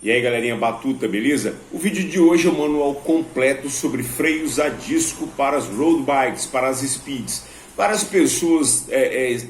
E aí galerinha batuta, beleza? O vídeo de hoje é um manual completo sobre freios a disco para as road bikes, para as speeds. Várias pessoas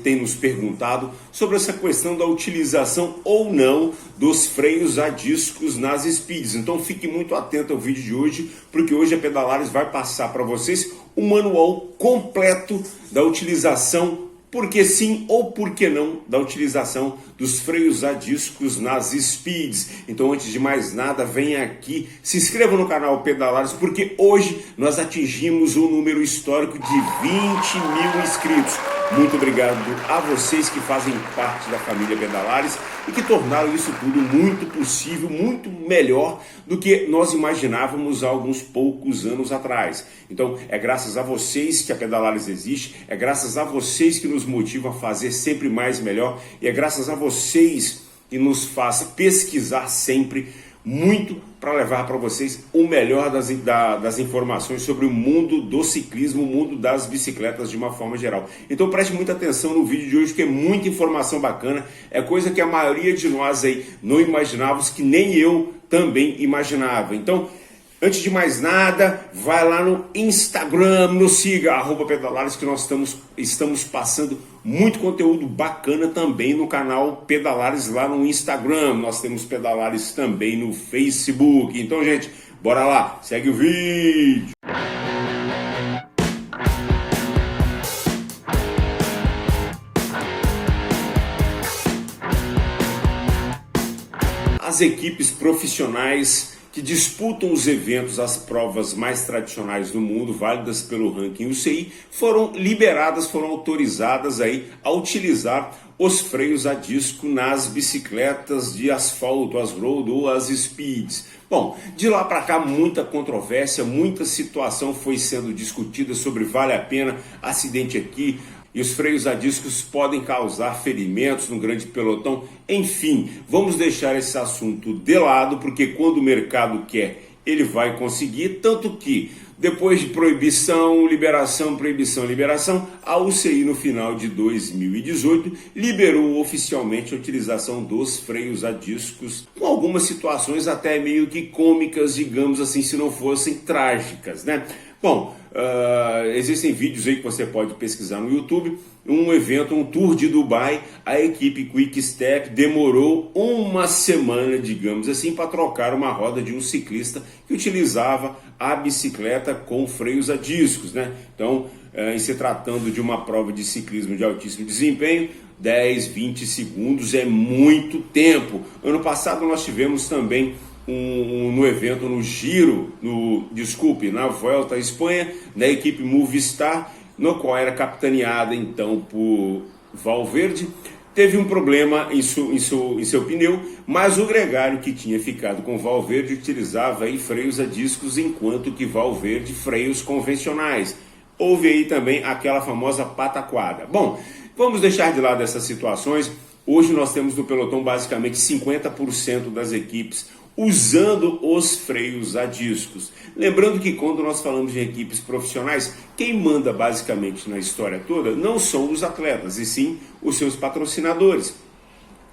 têm nos perguntado sobre essa questão da utilização ou não dos freios a discos nas speeds. Então fique muito atento ao vídeo de hoje, porque hoje a Pedalares vai passar para vocês um manual completo da utilização, por que sim ou por que não, da utilização dos freios a discos nas speeds. Então antes de mais nada, venha aqui, se inscreva no canal Pedalares, porque hoje nós atingimos um número histórico de 20 mil inscritos. Muito obrigado a vocês que fazem parte da família Pedalares e que tornaram isso tudo muito possível, muito melhor do que nós imaginávamos há alguns poucos anos atrás. Então é graças a vocês que a Pedalares existe, é graças a vocês que nos motivam a fazer sempre mais e melhor, e é graças a vocês que nos faz pesquisar sempre muito para levar para vocês o melhor das informações sobre o mundo do ciclismo, o mundo das bicicletas de uma forma geral. Então preste muita atenção no vídeo de hoje, que é muita informação bacana, é coisa que a maioria de nós aí não imaginávamos, que nem eu também imaginava. Então, antes de mais nada, vai lá no Instagram, nos siga, @pedalares, que nós estamos passando muito conteúdo bacana também no canal Pedalares lá no Instagram. Nós temos Pedalares também no Facebook. Então, gente, bora lá, segue o vídeo. As equipes profissionais que disputam os eventos, as provas mais tradicionais do mundo, válidas pelo ranking UCI, foram liberadas, foram autorizadas aí a utilizar os freios a disco nas bicicletas de asfalto, as road ou as speeds. Bom, de lá para cá muita controvérsia, muita situação foi sendo discutida sobre vale a pena, acidente aqui, e os freios a discos podem causar ferimentos no grande pelotão. Enfim, vamos deixar esse assunto de lado, porque quando o mercado quer, ele vai conseguir. Tanto que, depois de proibição, liberação, proibição, liberação, a UCI no final de 2018 liberou oficialmente a utilização dos freios a discos, com algumas situações até meio que cômicas, digamos assim, se não fossem trágicas, né? Bom, existem vídeos aí que você pode pesquisar no YouTube. Um evento, um tour de Dubai, a equipe Quick Step demorou uma semana, digamos assim, para trocar uma roda de um ciclista que utilizava a bicicleta com freios a discos, né? Então, em se tratando de uma prova de ciclismo de altíssimo desempenho, 10, 20 segundos é muito tempo. Ano passado nós tivemos também no evento, no Giro, na Volta à Espanha, da equipe Movistar, no qual era capitaneada então por Valverde. Teve um problema em seu pneu, mas o gregário que tinha ficado com Valverde utilizava aí freios a discos, enquanto que Valverde freios convencionais. Houve aí também aquela famosa pataquada. Bom, vamos deixar de lado essas situações. Hoje nós temos no pelotão basicamente 50% das equipes usando os freios a discos. Lembrando que quando nós falamos de equipes profissionais, quem manda basicamente na história toda não são os atletas, e sim os seus patrocinadores.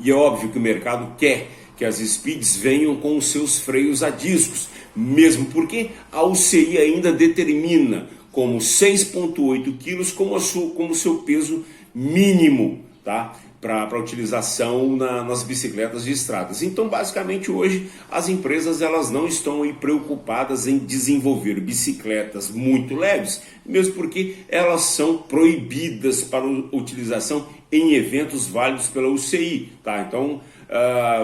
E é óbvio que o mercado quer que as speeds venham com os seus freios a discos, mesmo porque a UCI ainda determina como 6,8 quilos como seu peso mínimo, tá? Para utilização nas bicicletas de estradas. Então, basicamente, hoje as empresas elas não estão aí preocupadas em desenvolver bicicletas muito leves, mesmo porque elas são proibidas para utilização em eventos válidos pela UCI, tá? Então,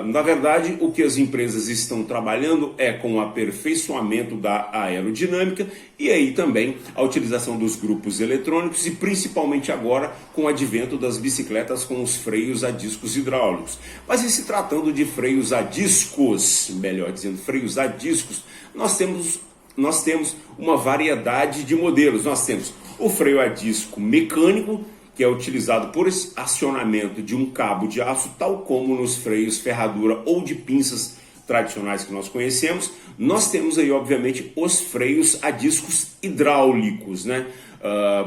na verdade, o que as empresas estão trabalhando é com o aperfeiçoamento da aerodinâmica e aí também a utilização dos grupos eletrônicos e principalmente agora com o advento das bicicletas com os freios a discos hidráulicos. Mas e se tratando de freios a discos, melhor dizendo, freios a discos, nós temos uma variedade de modelos. Nós temos o freio a disco mecânico, que é utilizado por acionamento de um cabo de aço, tal como nos freios ferradura ou de pinças tradicionais que nós conhecemos. Nós temos aí, obviamente, os freios a discos hidráulicos, né?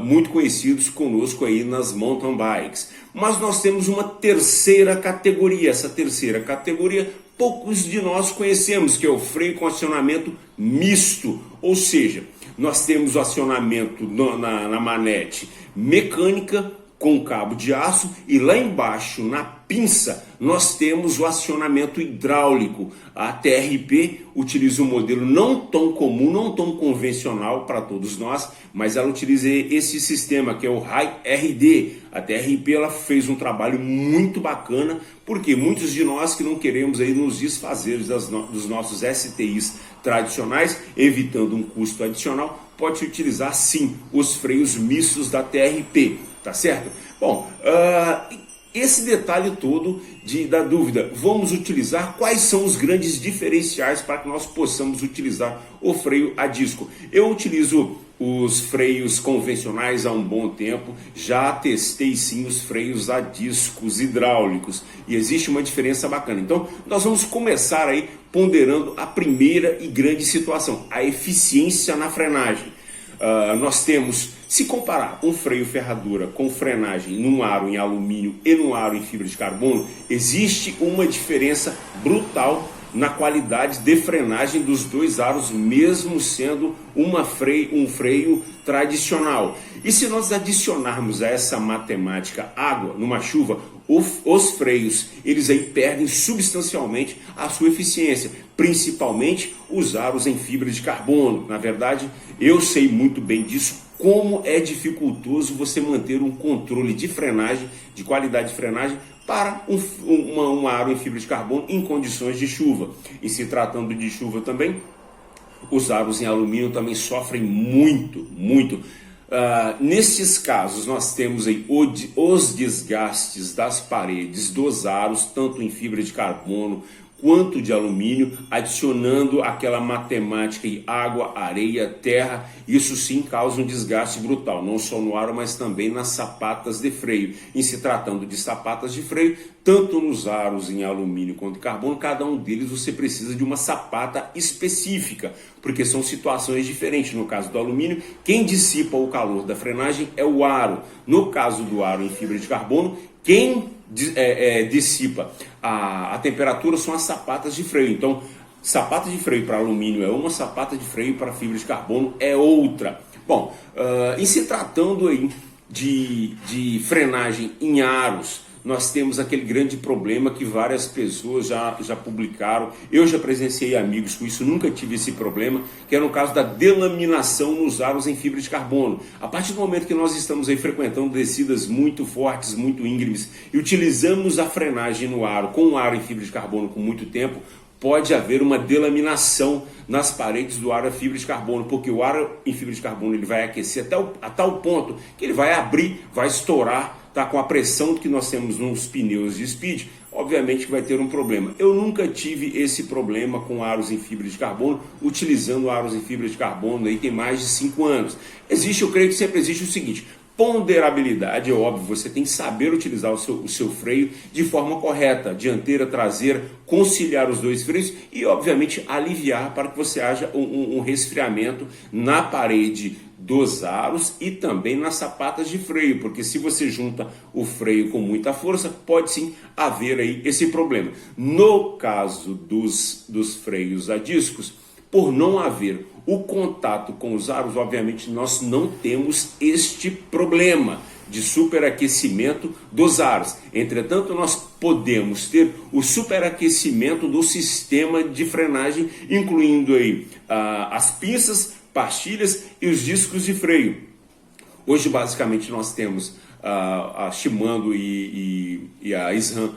Muito conhecidos conosco aí nas mountain bikes. Mas nós temos uma terceira categoria. Essa terceira categoria poucos de nós conhecemos, que é o freio com acionamento misto, ou seja, nós temos o acionamento na manete mecânica com cabo de aço e lá embaixo na pinça nós temos o acionamento hidráulico. A TRP utiliza um modelo não tão comum, não tão convencional para todos nós, mas ela utiliza esse sistema que é o RD. A TRP ela fez um trabalho muito bacana, porque muitos de nós que não queremos aí nos desfazer dos nossos STIs tradicionais, evitando um custo adicional, pode utilizar sim os freios mistos da TRP, tá certo? Bom, esse detalhe todo da dúvida, vamos utilizar quais são os grandes diferenciais para que nós possamos utilizar o freio a disco. Eu utilizo os freios convencionais há um bom tempo, já testei sim os freios a discos hidráulicos e existe uma diferença bacana. Então nós vamos começar aí ponderando a primeira e grande situação, a eficiência na frenagem. Nós temos, se comparar um freio ferradura com frenagem num aro em alumínio e num aro em fibra de carbono, existe uma diferença brutal na qualidade de frenagem dos dois aros, mesmo sendo um freio tradicional. E se nós adicionarmos a essa matemática água numa chuva, os freios eles aí perdem substancialmente a sua eficiência, principalmente os aros em fibra de carbono. Na verdade, eu sei muito bem disso, como é dificultoso você manter um controle de frenagem, de qualidade de frenagem, para um aro em fibra de carbono em condições de chuva. E se tratando de chuva também, os aros em alumínio também sofrem muito. Nesses casos, nós temos aí os desgastes das paredes dos aros, tanto em fibra de carbono quanto de alumínio, adicionando aquela matemática e água, areia, terra. Isso sim causa um desgaste brutal, não só no aro, mas também nas sapatas de freio. Em se tratando de sapatas de freio, tanto nos aros em alumínio quanto em carbono, cada um deles você precisa de uma sapata específica, porque são situações diferentes. No caso do alumínio, quem dissipa o calor da frenagem é o aro. No caso do aro em fibra de carbono, quem dissipa a temperatura são as sapatas de freio. Então, sapata de freio para alumínio é uma, sapata de freio para fibra de carbono é outra. Bom, em se tratando aí de frenagem em aros, nós temos aquele grande problema que várias pessoas já publicaram. Eu já presenciei amigos com isso, nunca tive esse problema, que é no caso da delaminação nos aros em fibra de carbono. A partir do momento que nós estamos aí frequentando descidas muito fortes, muito íngremes, e utilizamos a frenagem no aro, com o aro em fibra de carbono com muito tempo, pode haver uma delaminação nas paredes do aro em fibra de carbono, porque o aro em fibra de carbono ele vai aquecer a tal ponto que ele vai abrir, vai estourar, tá? Com a pressão que nós temos nos pneus de speed, obviamente que vai ter um problema. Eu nunca tive esse problema com aros em fibra de carbono, utilizando aros em fibra de carbono aí tem mais de 5 anos. Eu creio que sempre existe o seguinte: ponderabilidade, é óbvio, você tem que saber utilizar o seu freio de forma correta, dianteira, traseira, conciliar os dois freios e, obviamente, aliviar para que você haja um resfriamento na parede dos aros e também nas sapatas de freio, porque se você junta o freio com muita força, pode sim haver aí esse problema. No caso dos freios a discos, por não haver o contato com os aros, obviamente nós não temos este problema de superaquecimento dos aros. Entretanto, nós podemos ter o superaquecimento do sistema de frenagem, incluindo aí as pinças, pastilhas e os discos de freio. Hoje, basicamente, nós temos a Shimano e a SRAM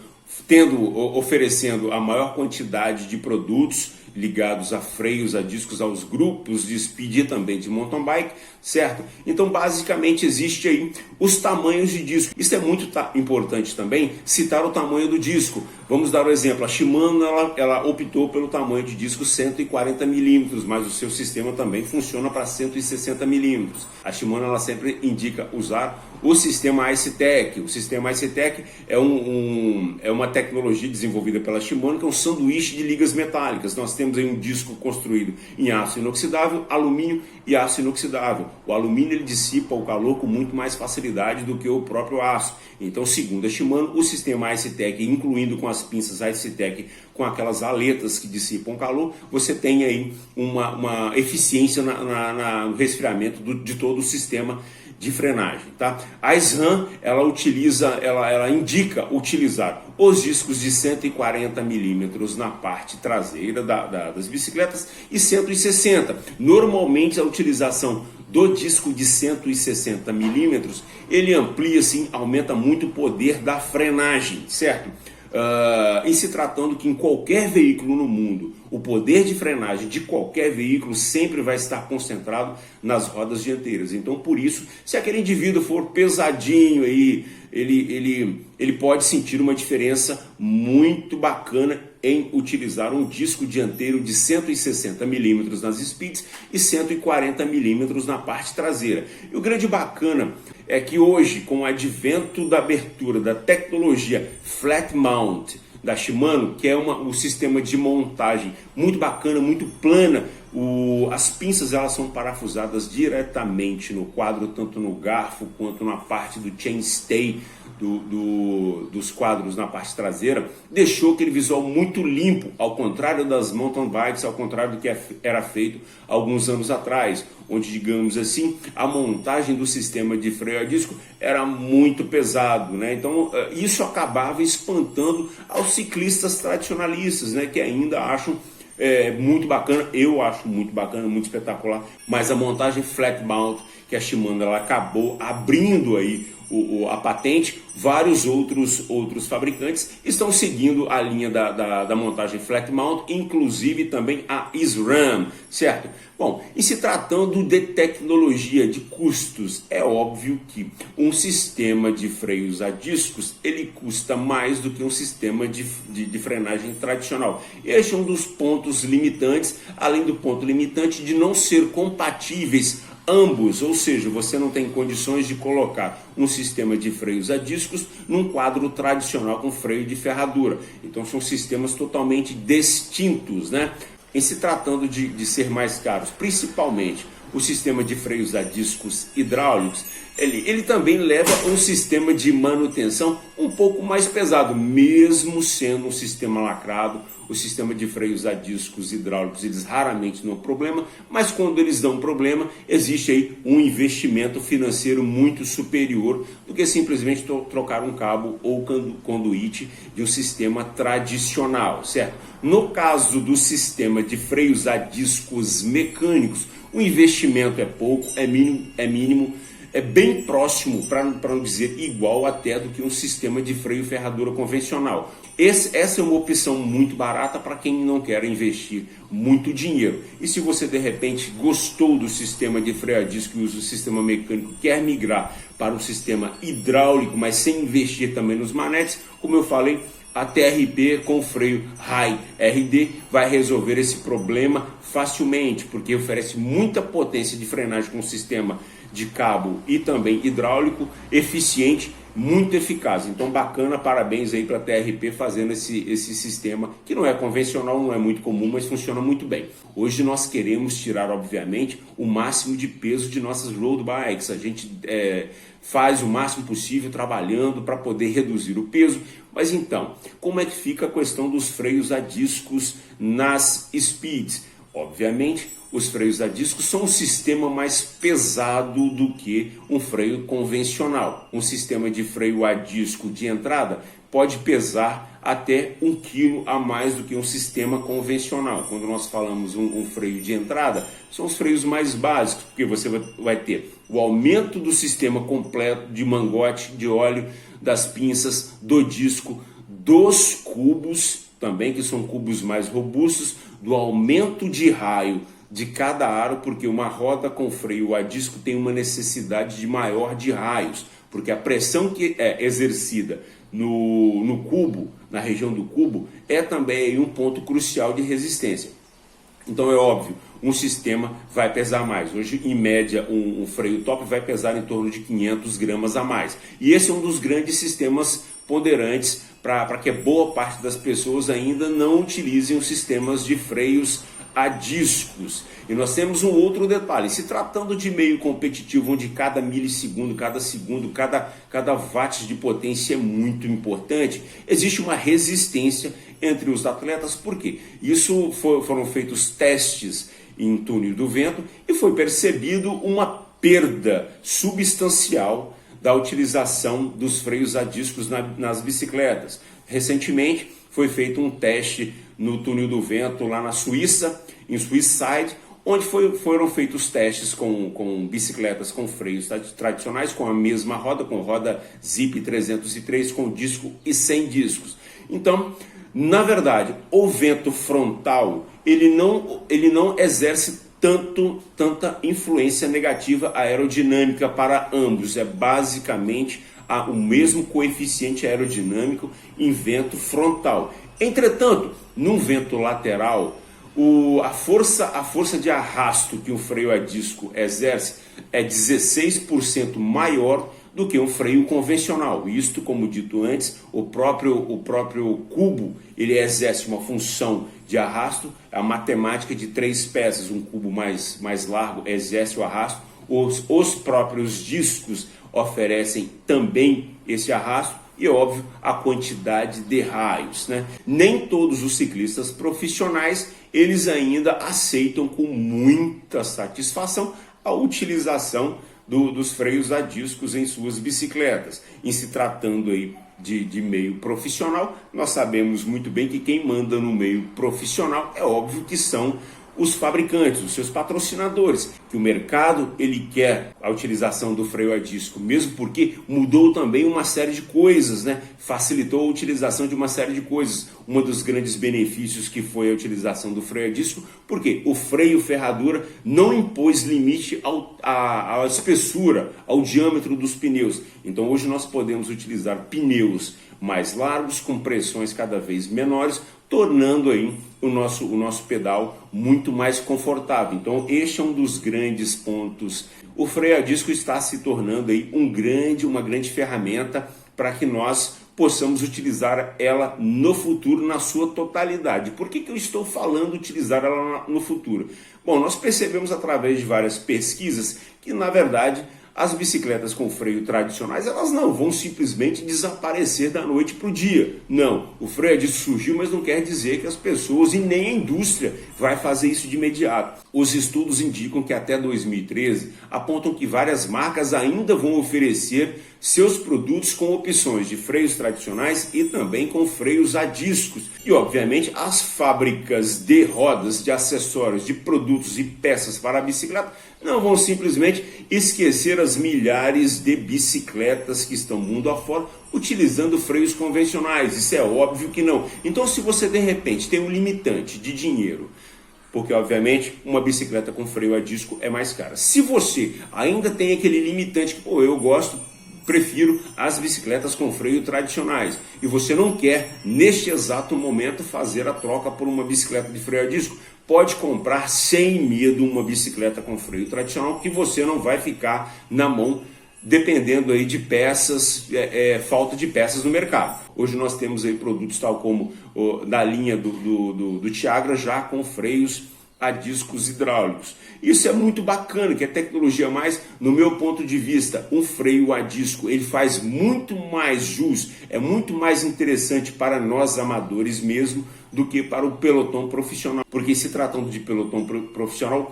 oferecendo a maior quantidade de produtos ligados a freios, a discos, aos grupos de speed e também de mountain bike, certo? Então, basicamente, existe aí os tamanhos de disco. Isso é muito importante também, citar o tamanho do disco. Vamos dar um exemplo. A Shimano, ela optou pelo tamanho de disco 140 milímetros, mas o seu sistema também funciona para 160 milímetros. A Shimano, ela sempre indica usar o sistema IceTech. O sistema IceTech é uma tecnologia desenvolvida pela Shimano, que é um sanduíche de ligas metálicas. Nós temos aí um disco construído em aço inoxidável, alumínio e aço inoxidável. O alumínio ele dissipa o calor com muito mais facilidade do que o próprio aço. Então, segundo a Shimano, o sistema IceTech, incluindo com as as pinças IceTech com aquelas aletas que dissipam calor, você tem aí uma eficiência no resfriamento de todo o sistema de frenagem, tá? A SRAM, ela indica utilizar os discos de 140 milímetros na parte traseira das bicicletas e 160. Normalmente a utilização do disco de 160 milímetros, ele amplia, assim, aumenta muito o poder da frenagem, certo? Em se tratando que em qualquer veículo no mundo, o poder de frenagem de qualquer veículo sempre vai estar concentrado nas rodas dianteiras. Então, por isso, se aquele indivíduo for pesadinho aí, ele pode sentir uma diferença muito bacana em utilizar um disco dianteiro de 160 milímetros nas speeds e 140 milímetros na parte traseira. E o grande bacana é que hoje, com o advento da abertura da tecnologia Flat Mount da Shimano, que é um sistema de montagem muito bacana, muito plana, as pinças elas são parafusadas diretamente no quadro, tanto no garfo quanto na parte do chainstay dos quadros na parte traseira, deixou aquele visual muito limpo, ao contrário das mountain bikes, ao contrário do que era feito alguns anos atrás, onde, digamos assim, a montagem do sistema de freio a disco era muito pesado, né? Então isso acabava espantando aos ciclistas tradicionalistas, né, que ainda acham muito bacana. Eu acho muito bacana, muito espetacular, mas a montagem flat mount que a Shimano ela acabou abrindo aí a patente, vários outros fabricantes estão seguindo a linha da montagem flat mount, inclusive também a SRAM, certo? Bom, e se tratando de tecnologia, de custos, é óbvio que um sistema de freios a discos, ele custa mais do que um sistema de frenagem tradicional. Este é um dos pontos limitantes, além do ponto limitante de não ser compatíveis ambos, ou seja, você não tem condições de colocar um sistema de freios a discos num quadro tradicional com freio de ferradura. Então são sistemas totalmente distintos, né? Em se tratando de ser mais caros, principalmente o sistema de freios a discos hidráulicos, ele também leva um sistema de manutenção um pouco mais pesado, mesmo sendo um sistema lacrado. O sistema de freios a discos hidráulicos, eles raramente dão problema, mas quando eles dão problema, existe aí um investimento financeiro muito superior do que simplesmente trocar um cabo ou conduíte de um sistema tradicional, certo? No caso do sistema de freios a discos mecânicos, o investimento é pouco, é mínimo, é bem próximo, para não dizer igual até, do que um sistema de freio ferradura convencional. Essa é uma opção muito barata para quem não quer investir muito dinheiro. E se você de repente gostou do sistema de freio a disco e usa o sistema mecânico, quer migrar para um sistema hidráulico, mas sem investir também nos manetes, como eu falei, a TRP com freio High RD vai resolver esse problema facilmente, porque oferece muita potência de frenagem com sistema de cabo e também hidráulico, eficiente, muito eficaz. Então bacana, parabéns aí para a TRP fazendo esse sistema que não é convencional, não é muito comum, mas funciona muito bem. Hoje nós queremos tirar, obviamente, o máximo de peso de nossas road bikes. A gente faz o máximo possível trabalhando para poder reduzir o peso. Mas então, como é que fica a questão dos freios a discos nas speeds? Obviamente, os freios a disco são um sistema mais pesado do que um freio convencional. Um sistema de freio a disco de entrada pode pesar até 1 kg a mais do que um sistema convencional. Quando nós falamos um freio de entrada, são os freios mais básicos, porque você vai ter o aumento do sistema completo de mangote, de óleo, das pinças, do disco, dos cubos, também que são cubos mais robustos, do aumento de raio de cada aro, porque uma roda com freio a disco tem uma necessidade de maior de raios, porque a pressão que é exercida no cubo, na região do cubo, é também um ponto crucial de resistência. Então é óbvio, um sistema vai pesar mais. Hoje, em média, um freio top vai pesar em torno de 500 gramas a mais. E esse é um dos grandes sistemas ponderantes para que boa parte das pessoas ainda não utilizem os sistemas de freios a discos. E nós temos um outro detalhe: se tratando de meio competitivo, onde cada milissegundo, cada segundo, cada watt de potência é muito importante, existe uma resistência entre os atletas. Por quê? Foram feitos testes em túnel do vento e foi percebido uma perda substancial da utilização dos freios a discos nas bicicletas. Recentemente foi feito um teste no túnel do vento lá na Suíça, em Swisside, onde foram feitos testes com bicicletas com freios tradicionais, com a mesma roda, com roda Zip 303, com disco e sem discos. Então, na verdade, o vento frontal ele não exerce tanta influência negativa aerodinâmica para ambos. É basicamente o mesmo coeficiente aerodinâmico em vento frontal. Entretanto, num vento lateral, a força de arrasto que um freio a disco exerce é 16% maior do que um freio convencional. Isto, como dito antes, o próprio cubo ele exerce uma função de arrasto, a matemática de 3 peças, um cubo mais largo exerce o arrasto, os próprios discos oferecem também esse arrasto e, óbvio, a quantidade de raios, né? Nem todos os ciclistas profissionais eles ainda aceitam com muita satisfação a utilização dos freios a discos em suas bicicletas. Em se tratando aí de meio profissional, nós sabemos muito bem que quem manda no meio profissional é óbvio que são os fabricantes, os seus patrocinadores, que o mercado ele quer a utilização do freio a disco, mesmo porque mudou também uma série de coisas, né? Facilitou a utilização de uma série de coisas. Um dos grandes benefícios que foi a utilização do freio a disco, porque o freio ferradura não impôs limite à espessura, ao diâmetro dos pneus. Então hoje nós podemos utilizar pneus mais largos, com pressões cada vez menores, tornando aí o nosso pedal muito mais confortável. Então este é um dos grandes pontos. O freio a disco está se tornando aí uma grande ferramenta para que nós possamos utilizar ela no futuro na sua totalidade. Por que eu estou falando utilizar ela no futuro? Bom, nós percebemos através de várias pesquisas que, na verdade, as bicicletas com freio tradicionais, elas não vão simplesmente desaparecer da noite para o dia. Não, o freio a disco surgiu, mas não quer dizer que as pessoas e nem a indústria vai fazer isso de imediato. Os estudos indicam que até 2013 apontam que várias marcas ainda vão oferecer seus produtos com opções de freios tradicionais e também com freios a discos. E obviamente as fábricas de rodas, de acessórios, de produtos e peças para a bicicleta não vão simplesmente esquecer as milhares de bicicletas que estão mundo afora utilizando freios convencionais. Isso é óbvio que não. Então, se você de repente tem um limitante de dinheiro, porque obviamente uma bicicleta com freio a disco é mais cara. Se você ainda tem aquele limitante que eu prefiro as bicicletas com freio tradicionais, e você não quer neste exato momento fazer a troca por uma bicicleta de freio a disco, pode comprar sem medo uma bicicleta com freio tradicional, que você não vai ficar na mão dependendo aí de peças, falta de peças no mercado. Hoje nós temos aí produtos tal como da linha do Tiagra já com freios a discos hidráulicos. Isso é muito bacana, que é tecnologia mais, no meu ponto de vista, um freio a disco, ele faz muito mais jus, é muito mais interessante para nós amadores mesmo, do que para o pelotão profissional. Porque se tratando de pelotão profissional,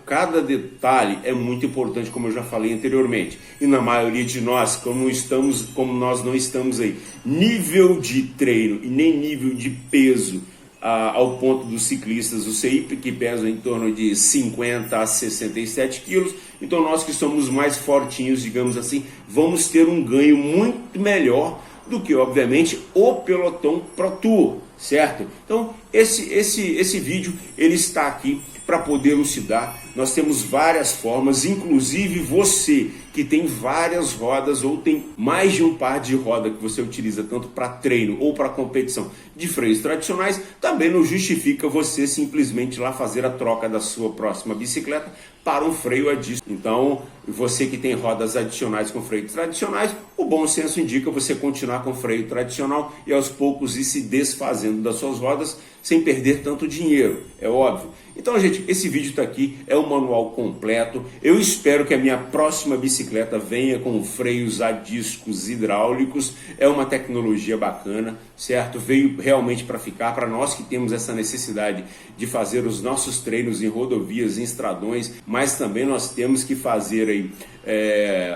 cada detalhe é muito importante, como eu já falei anteriormente. E na maioria de nós, como nós não estamos aí, nível de treino e nem nível de peso ao ponto dos ciclistas, o CIP, que pesam em torno de 50 a 67 quilos, então nós que somos mais fortinhos, digamos assim, vamos ter um ganho muito melhor do que, obviamente, o pelotão Pro Tour, certo? Então, esse vídeo, ele está aqui para poder elucidar. Nós temos várias formas, inclusive você que tem várias rodas ou tem mais de um par de roda que você utiliza tanto para treino ou para competição de freios tradicionais, também não justifica você simplesmente lá fazer a troca da sua próxima bicicleta para um freio a disco. Então, você que tem rodas adicionais com freios tradicionais, o bom senso indica você continuar com freio tradicional e aos poucos ir se desfazendo das suas rodas sem perder tanto dinheiro, é óbvio. Então, gente, esse vídeo está aqui, é um manual completo. Eu espero que a minha próxima bicicleta venha com freios a discos hidráulicos. É uma tecnologia bacana, certo? Veio realmente para ficar, para nós que temos essa necessidade de fazer os nossos treinos em rodovias, em estradões, mas também nós temos que fazer aí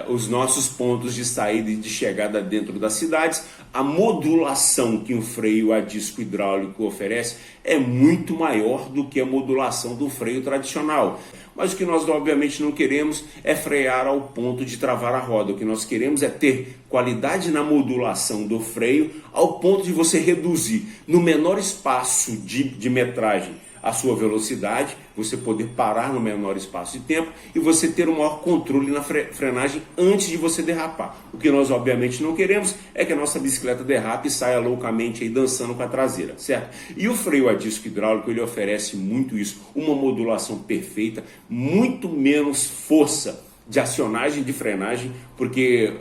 os nossos pontos de saída e de chegada dentro das cidades. A modulação que um freio a disco hidráulico oferece é muito maior do que a modulação do freio tradicional. Mas o que nós obviamente não queremos é frear ao ponto de travar a roda. O que nós queremos é ter qualidade na modulação do freio ao ponto de você reduzir no menor espaço de metragem a sua velocidade, você poder parar no menor espaço de tempo e você ter um maior controle na frenagem antes de você derrapar. O que nós obviamente não queremos é que a nossa bicicleta derrape e saia loucamente aí dançando com a traseira, certo? E o freio a disco hidráulico, ele oferece muito isso, uma modulação perfeita, muito menos força de acionagem, de frenagem, porque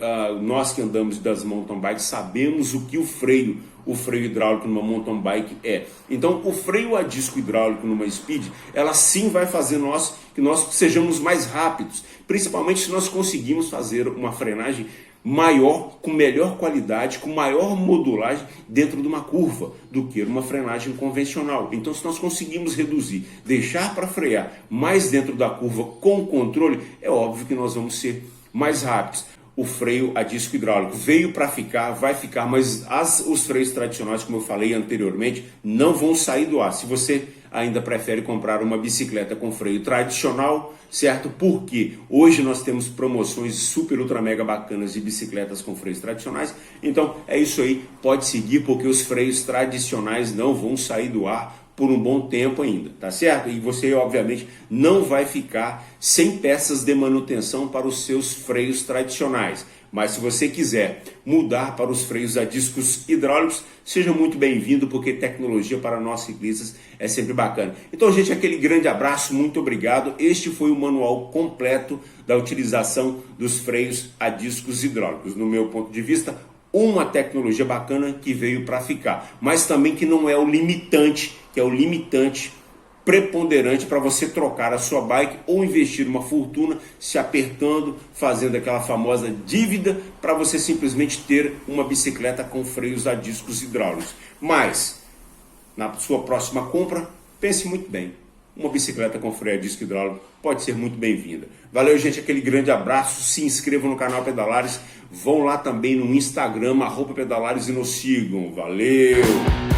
nós que andamos das mountain bikes sabemos o que o freio hidráulico numa mountain bike é. Então o freio a disco hidráulico numa speed, ela sim vai fazer que nós sejamos mais rápidos, principalmente se nós conseguimos fazer uma frenagem maior, com melhor qualidade, com maior modulagem dentro de uma curva do que uma frenagem convencional. Então, se nós conseguimos reduzir, deixar para frear mais dentro da curva com controle, é óbvio que nós vamos ser mais rápidos. O freio a disco hidráulico veio para ficar, vai ficar, mas os freios tradicionais, como eu falei anteriormente, não vão sair do ar. Se você ainda prefere comprar uma bicicleta com freio tradicional, certo? Porque hoje nós temos promoções super ultra mega bacanas de bicicletas com freios tradicionais. Então é isso aí, pode seguir porque os freios tradicionais não vão sair do ar por um bom tempo ainda, tá certo? E você obviamente não vai ficar sem peças de manutenção para os seus freios tradicionais. Mas se você quiser mudar para os freios a discos hidráulicos, seja muito bem-vindo, porque tecnologia para nós ciclistas é sempre bacana. Então, gente, aquele grande abraço, muito obrigado. Este foi o manual completo da utilização dos freios a discos hidráulicos. No meu ponto de vista, uma tecnologia bacana que veio para ficar, mas também que não é o limitante, que é o limitante preponderante para você trocar a sua bike ou investir uma fortuna se apertando, fazendo aquela famosa dívida para você simplesmente ter uma bicicleta com freios a discos hidráulicos. Mas, na sua próxima compra, pense muito bem. Uma bicicleta com freio a disco hidráulico pode ser muito bem-vinda. Valeu, gente, aquele grande abraço. Se inscrevam no canal Pedalares. Vão lá também no Instagram, @Pedalares, e nos sigam. Valeu!